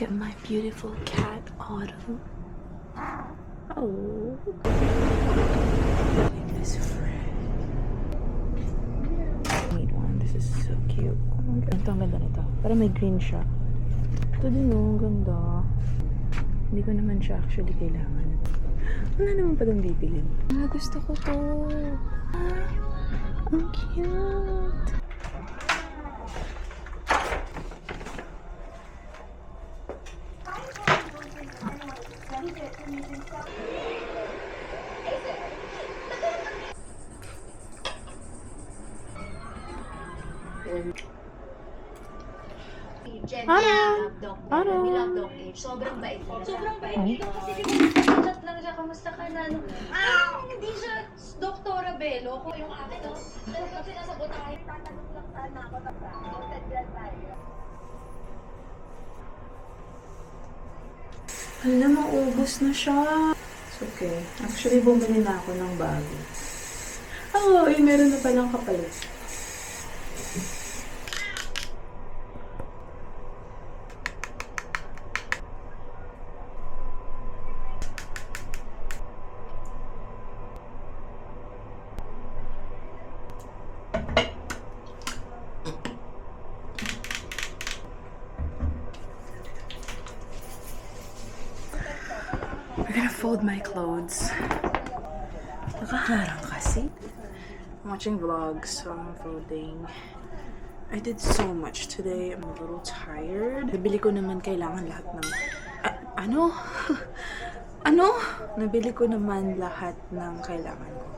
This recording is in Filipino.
at my beautiful cat, Autumn. Oh. Like this friend. Need one. This is so cute. Oh my God. Ito, ang ganda nito. Parang may green siya. Ito din oh, ang ganda. Hindi ko naman siya actually kailangan. Wala naman palang bibilin. Ah, gusto ko to. Ah, ang cute. Ano? Sobrang bait. Sobrang bait. Kasi di ba chat lang siya, kamusta ka na? Hindi siya Doktora Belo. Kung yung akin, no? Talagang sinasagot tayo. Tatanong lang sana ako. Noted lang tayo. Hala, maubos na siya. It's okay. Actually, bumili na ako ng bago. Oo, meron na palang kapalit. I'm gonna fold my clothes. Nakaharang kasi. I'm watching vlogs, so I'm folding. I did so much today. I'm a little tired. Nabili ko naman kailangan lahat ng... ano? Ano? Nabili ko naman lahat ng kailangan ko.